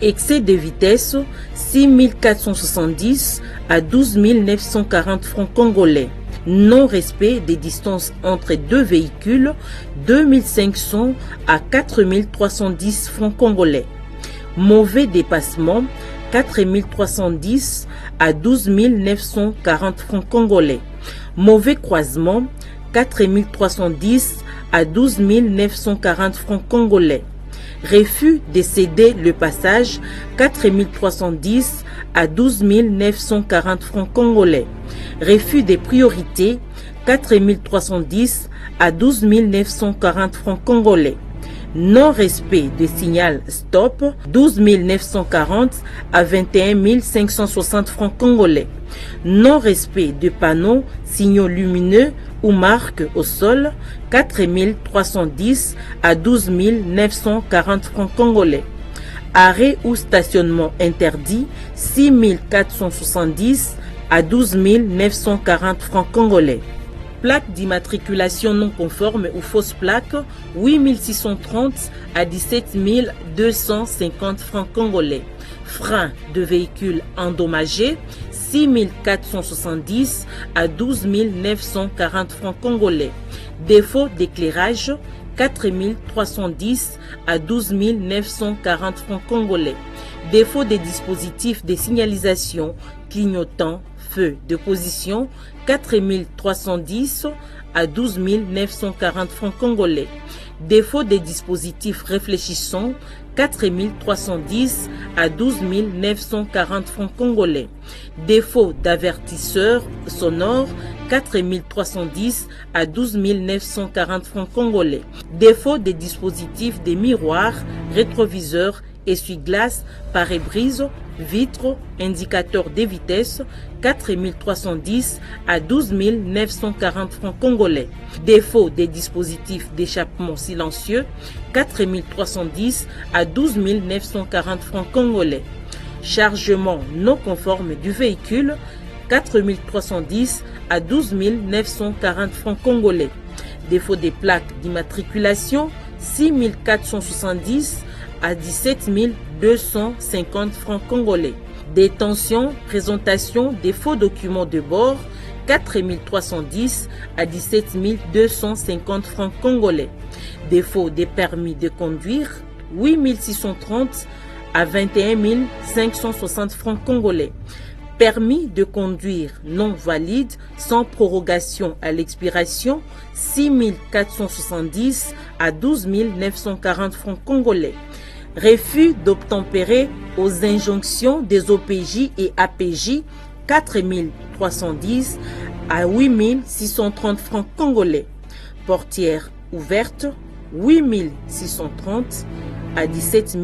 Excès de vitesse, 6 470 à 12 940 francs congolais. Non-respect des distances entre deux véhicules, 2500 à 4310 francs congolais. Mauvais dépassement, 4310 à 12 940 francs congolais. Mauvais croisement, 4310 à 12 940 francs congolais. Refus de céder le passage, 4310 à 12 940 francs congolais. Refus des priorités, 4310 à 12 940 francs congolais. Non-respect de signal stop, 12 940 à 21 560 francs congolais. Non-respect de panneaux, signaux lumineux ou marques au sol, 4310 à 12 940 francs congolais. Arrêt ou stationnement interdit, 6470 à 12 940 francs congolais. Plaque d'immatriculation non conforme ou fausse plaque, 8630 à 17 250 francs congolais. Frein de véhicule endommagé, 6470 à 12 940 francs congolais. Défaut d'éclairage, 4310 à 12 940 francs congolais. Défaut des dispositifs de signalisation, clignotant, feu de position, 4310 à 12 940 francs congolais. Défaut des dispositifs réfléchissants, 4310 à 12 940 francs congolais. Défaut d'avertisseur sonore, 4310 à 12 940 francs congolais. Défaut des dispositifs des miroirs, rétroviseurs, essuie-glace, pare-brise, vitres, indicateurs de vitesse, 4310 à 12 940 francs congolais. Défaut des dispositifs d'échappement silencieux, 4310 à 12 940 francs congolais. Chargement non conforme du véhicule, 4310 à 12 940 francs congolais. Défaut des plaques d'immatriculation, 6470 à 17 250 francs congolais. Détention, présentation des faux documents de bord, 4310 à 17 250 francs congolais. Défaut des permis de conduire, 8630 à 21 560 francs congolais. Permis de conduire non valide sans prorogation à l'expiration, 6470 à 12 940 francs congolais. Refus d'obtempérer aux injonctions des OPJ et APJ, 4310 à 8630 francs congolais. Portière ouverte, 8630 à 17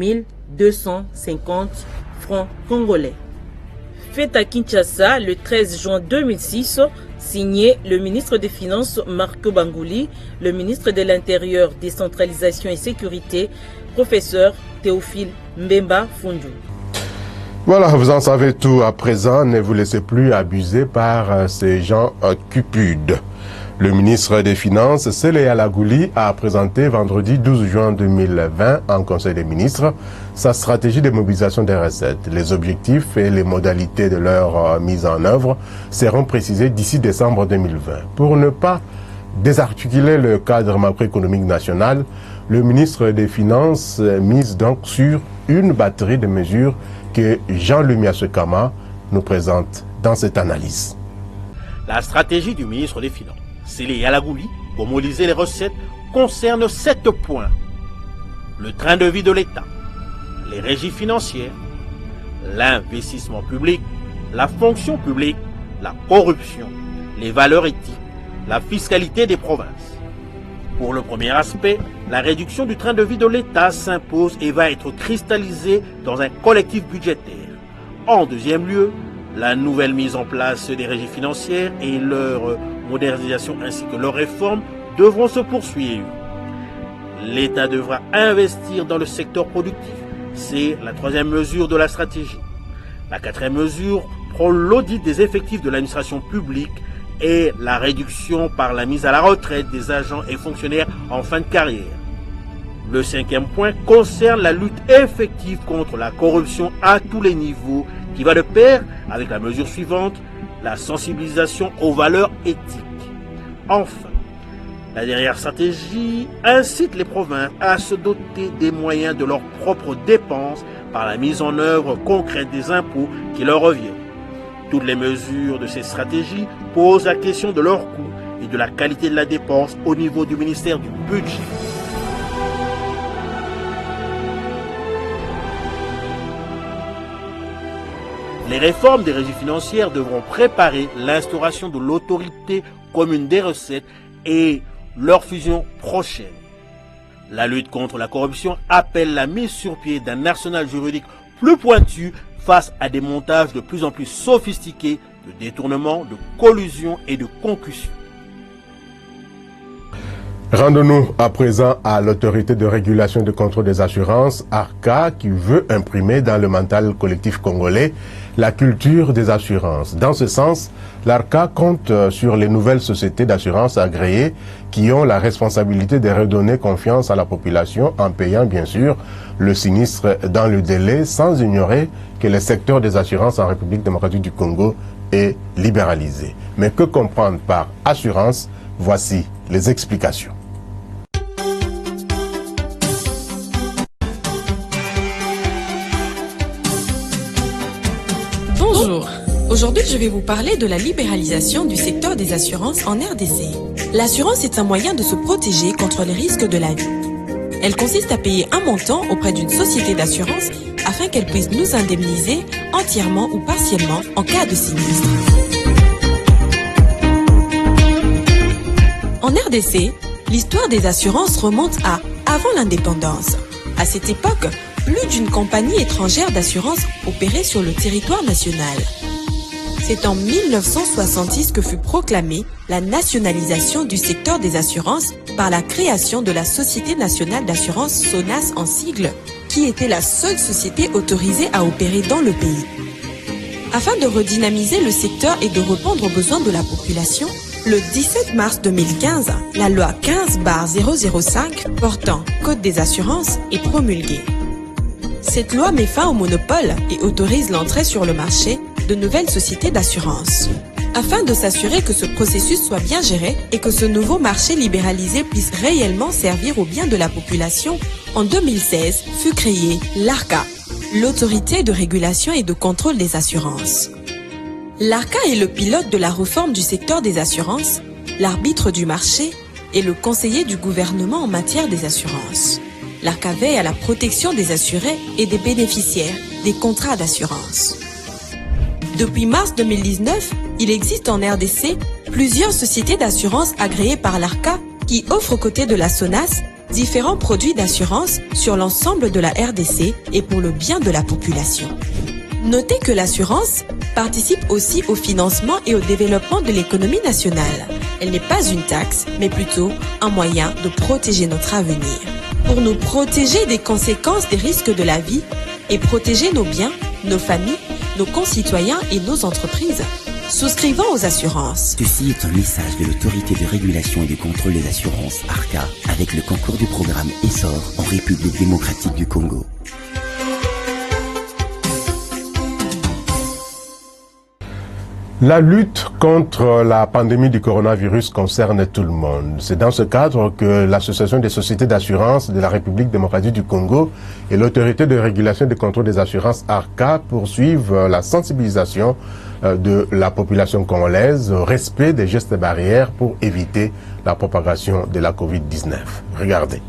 250 francs congolais. Fait à Kinshasa le 13 juin 2006, signé le ministre des Finances Marco Bangouli, le ministre de l'Intérieur, Décentralisation et Sécurité, professeur Théophile Mbemba Fundu. Voilà, vous en savez tout à présent. Ne vous laissez plus abuser par ces gens cupides. Le ministre des Finances, Sele Yalagouli, a présenté vendredi 12 juin 2020 en Conseil des ministres sa stratégie de mobilisation des recettes. Les objectifs et les modalités de leur mise en œuvre seront précisés d'ici décembre 2020. Pour ne pas désarticuler le cadre macroéconomique national, le ministre des Finances mise donc sur une batterie de mesures que Jean-Louis Sekama nous présente dans cette analyse. La stratégie du ministre des Finances, Sele Yalagouli, pour mobiliser les recettes, concerne 7 points. Le train de vie de l'État, les régies financières, l'investissement public, la fonction publique, la corruption, les valeurs éthiques, la fiscalité des provinces. Pour le premier aspect, la réduction du train de vie de l'État s'impose et va être cristallisée dans un collectif budgétaire. En deuxième lieu, la nouvelle mise en place des régies financières et leur modernisation ainsi que leurs réformes devront se poursuivre. L'État devra investir dans le secteur productif. C'est la troisième mesure de la stratégie. La quatrième mesure prend l'audit des effectifs de l'administration publique et la réduction par la mise à la retraite des agents et fonctionnaires en fin de carrière. Le cinquième point concerne la lutte effective contre la corruption à tous les niveaux, qui va de pair avec la mesure suivante, la sensibilisation aux valeurs éthiques. Enfin, la dernière stratégie incite les provinces à se doter des moyens de leurs propres dépenses par la mise en œuvre concrète des impôts qui leur reviennent. Toutes les mesures de ces stratégies posent la question de leur coût et de la qualité de la dépense au niveau du ministère du Budget. Les réformes des régies financières devront préparer l'instauration de l'autorité commune des recettes et leur fusion prochaine. La lutte contre la corruption appelle la mise sur pied d'un arsenal juridique plus pointu face à des montages de plus en plus sophistiqués de détournement, de collusion et de concussion. Rendons-nous à présent à l'autorité de régulation et de contrôle des assurances, ARCA, qui veut imprimer dans le mental collectif congolais la culture des assurances. Dans ce sens, l'ARCA compte sur les nouvelles sociétés d'assurance agréées qui ont la responsabilité de redonner confiance à la population en payant bien sûr le sinistre dans le délai, sans ignorer que le secteur des assurances en République démocratique du Congo est libéralisé. Mais que comprendre par assurance? Voici les explications. Bonjour, aujourd'hui je vais vous parler de la libéralisation du secteur des assurances en RDC. L'assurance est un moyen de se protéger contre les risques de la vie. Elle consiste à payer un montant auprès d'une société d'assurance afin qu'elle puisse nous indemniser entièrement ou partiellement en cas de sinistre. En RDC, l'histoire des assurances remonte à avant l'indépendance. À cette époque, plus d'une compagnie étrangère d'assurance opérait sur le territoire national. C'est en 1966 que fut proclamée la nationalisation du secteur des assurances par la création de la Société nationale d'assurance SONAS en sigle, qui était la seule société autorisée à opérer dans le pays. Afin de redynamiser le secteur et de répondre aux besoins de la population, le 17 mars 2015, la loi 15/005 portant Code des assurances est promulguée. Cette loi met fin au monopole et autorise l'entrée sur le marché de nouvelles sociétés d'assurance. Afin de s'assurer que ce processus soit bien géré et que ce nouveau marché libéralisé puisse réellement servir au bien de la population, en 2016 fut créée l'ARCA, l'autorité de régulation et de contrôle des assurances. L'ARCA est le pilote de la réforme du secteur des assurances, l'arbitre du marché et le conseiller du gouvernement en matière des assurances. L'ARCA veille à la protection des assurés et des bénéficiaires des contrats d'assurance. Depuis mars 2019, il existe en RDC plusieurs sociétés d'assurance agréées par l'ARCA qui offrent aux côtés de la SONAS différents produits d'assurance sur l'ensemble de la RDC et pour le bien de la population. Notez que l'assurance participe aussi au financement et au développement de l'économie nationale. Elle n'est pas une taxe, mais plutôt un moyen de protéger notre avenir. Pour nous protéger des conséquences des risques de la vie et protéger nos biens, nos familles, nos concitoyens et nos entreprises. Souscrivons aux assurances. Ceci est un message de l'autorité de régulation et de contrôle des assurances, ARCA, avec le concours du programme ESSOR en République démocratique du Congo. La lutte contre la pandémie du coronavirus concerne tout le monde. C'est dans ce cadre que l'Association des sociétés d'assurance de la République démocratique du Congo et l'autorité de régulation et de contrôle des assurances ARCA poursuivent la sensibilisation de la population congolaise au respect des gestes barrières pour éviter la propagation de la COVID-19. Regardez.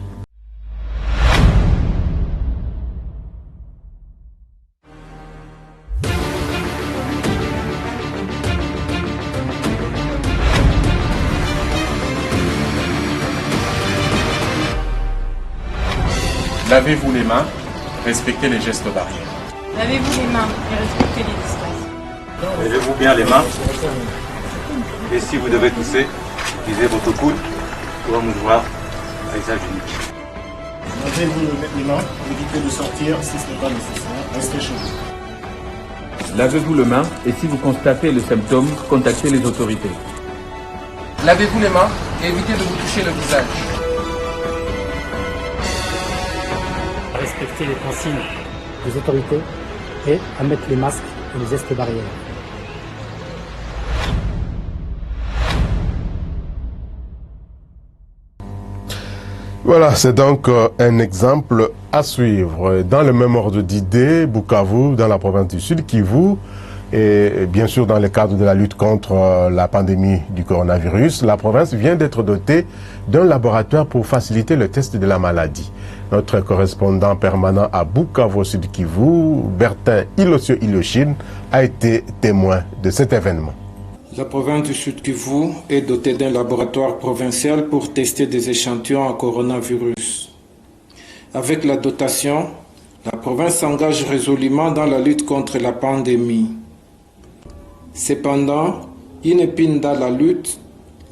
Lavez-vous les mains, respectez les gestes barrières. Lavez-vous les mains et respectez les distances. Levez-vous bien les mains. Et si vous devez tousser, utilisez votre coude ou un mouchoir à usage unique. Lavez-vous les mains, évitez de sortir si ce n'est pas nécessaire. Restez chez vous. Lavez-vous les mains et si vous constatez le symptôme, contactez les autorités. Lavez-vous les mains et évitez de vous toucher le visage. Respecter les consignes des autorités et à mettre les masques et les gestes barrières. Voilà, c'est donc un exemple à suivre. Dans le même ordre d'idées, Bukavu, dans la province du Sud Kivu, et bien sûr dans le cadre de la lutte contre la pandémie du coronavirus, la province vient d'être dotée d'un laboratoire pour faciliter le test de la maladie. Notre correspondant permanent à Bukavu, Sud Kivu, Bertin Ilosio-Iliochine, a été témoin de cet événement. La province du Sud Kivu est dotée d'un laboratoire provincial pour tester des échantillons à coronavirus. Avec la dotation, la province s'engage résolument dans la lutte contre la pandémie. Cependant, une épine dans la lutte,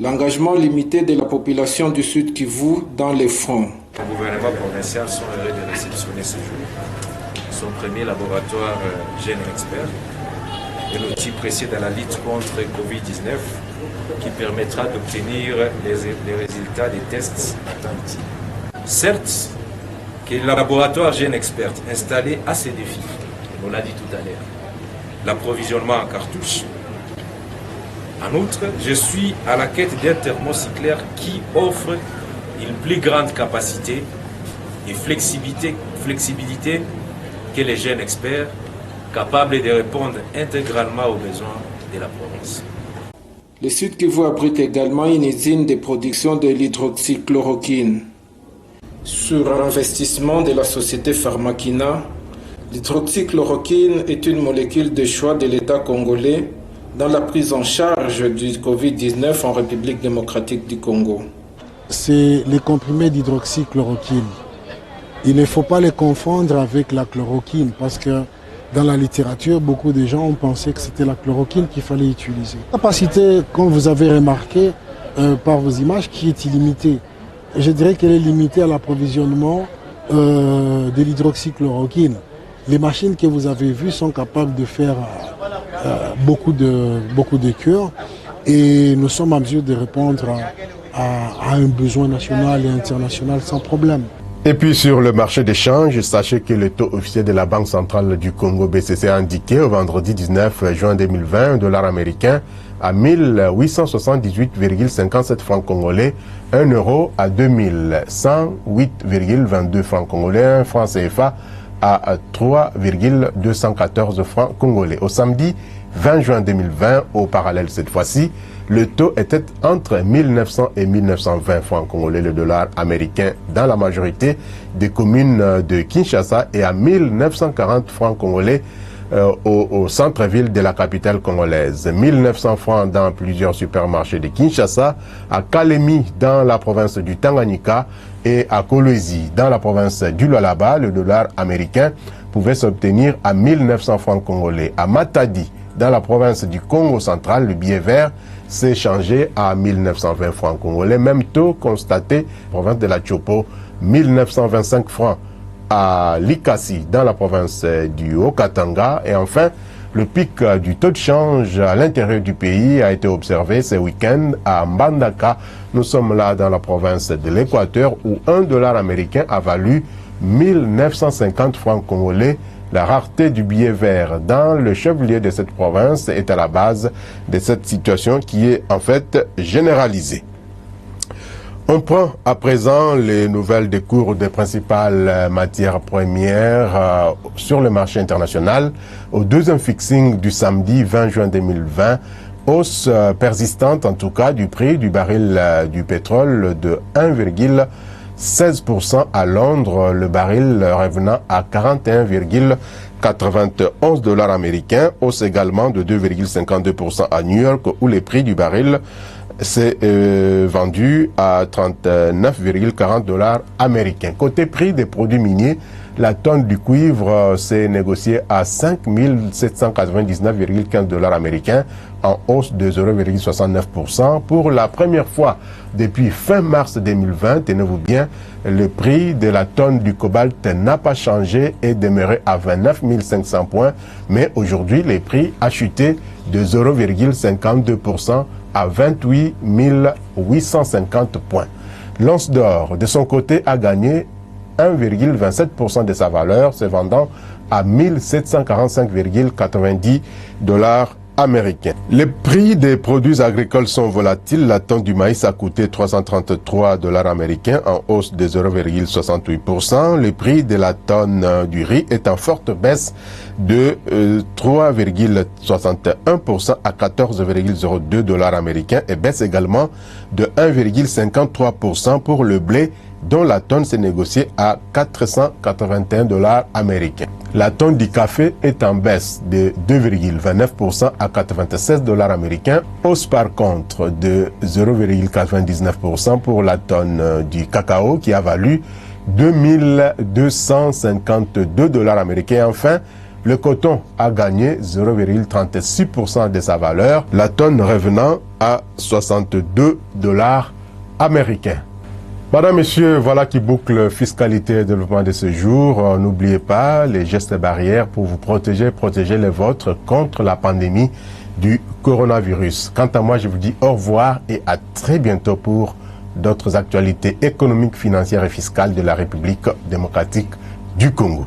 l'engagement limité de la population du Sud Kivu dans les fronts. Le gouvernement provincial sont heureux de réceptionner ce jour son premier laboratoire Gène Expert, un outil précieux dans la lutte contre Covid-19 qui permettra d'obtenir les résultats des tests attendus. Certes, que le laboratoire Gène Expert installé à ses défis, on l'a dit tout à l'heure, l'approvisionnement en cartouches. En outre, je suis à la quête d'un thermocyclaire qui offre une plus grande capacité et flexibilité que les jeunes experts, capables de répondre intégralement aux besoins de la province. Le Sud Kivu abrite également une usine de production de l'hydroxychloroquine. Sur investissement de la société Pharmakina, l'hydroxychloroquine est une molécule de choix de l'État congolais dans la prise en charge du Covid-19 en République démocratique du Congo. C'est les comprimés d'hydroxychloroquine. Il ne faut pas les confondre avec la chloroquine parce que dans la littérature, beaucoup de gens ont pensé que c'était la chloroquine qu'il fallait utiliser. La capacité, comme vous avez remarqué par vos images, qui est illimitée. Je dirais qu'elle est limitée à l'approvisionnement de l'hydroxychloroquine. Les machines que vous avez vues sont capables de faire beaucoup de cures et nous sommes en mesure de répondre à un besoin national et international sans problème. Et puis sur le marché d'échange, sachez que le taux officiel de la Banque centrale du Congo BCC a indiqué au vendredi 19 juin 2020 un dollar américain à 1878,57 francs congolais, 1 euro à 2108,22 francs congolais, 1 franc CFA à 3,214 francs congolais. Au samedi 20 juin 2020, au parallèle cette fois-ci, le taux était entre 1900 et 1920 francs congolais le dollar américain dans la majorité des communes de Kinshasa et à 1940 francs congolais au centre-ville de la capitale congolaise. 1900 francs dans plusieurs supermarchés de Kinshasa, à Kalemi dans la province du Tanganyika et à Kolwezi dans la province du Lualaba, le dollar américain pouvait s'obtenir à 1900 francs congolais. À Matadi, dans la province du Congo central, le billet vert s'est changé à 1920 francs congolais. Même taux constaté, province de la Chopo, 1925 francs. À Likasi, dans la province du Haut-Katanga. Et enfin, le pic du taux de change à l'intérieur du pays a été observé ce week-end à Mbandaka. Nous sommes là dans la province de l'Équateur où un dollar américain a valu 1950 francs congolais. La rareté du billet vert dans le chef-lieu de cette province est à la base de cette situation qui est en fait généralisée. On prend à présent les nouvelles des cours des principales matières premières sur le marché international. Au deuxième fixing du samedi 20 juin 2020, hausse persistante en tout cas du prix du baril du pétrole de 1,16% à Londres, le baril revenant à 41,91 dollars américains, hausse également de 2,52% à New York où les prix du baril c'est vendu à 39,40 dollars américains. Côté prix des produits miniers, la tonne du cuivre s'est négociée à 5 799,15 dollars américains, en hausse de 0,69%. Pour la première fois depuis fin mars 2020, tenez-vous bien, le prix de la tonne du cobalt n'a pas changé et demeuré à 29 500 points, mais aujourd'hui, les prix a chuté de 0,52% à 28 850 points. L'once d'or, de son côté, a gagné 1,27% de sa valeur, se vendant à 1745,90 dollars américain. Les prix des produits agricoles sont volatiles. La tonne du maïs a coûté 333 $ américains, en hausse de 0,68%. Le prix de la tonne du riz est en forte baisse de 3,61% à 14,02 $ américains et baisse également de 1,53% pour le blé, dont la tonne s'est négociée à 481 $ américains. La tonne du café est en baisse de 2,29% à 96 $ américains, hausse par contre de 0,99% pour la tonne du cacao qui a valu 2252 $ américains. Enfin, le coton a gagné 0,36% de sa valeur, la tonne revenant à 62 $ américains. Madame, Messieurs, voilà qui boucle fiscalité et développement de ce jour. N'oubliez pas les gestes barrières pour vous protéger les vôtres contre la pandémie du coronavirus. Quant à moi, je vous dis au revoir et à très bientôt pour d'autres actualités économiques, financières et fiscales de la République démocratique du Congo.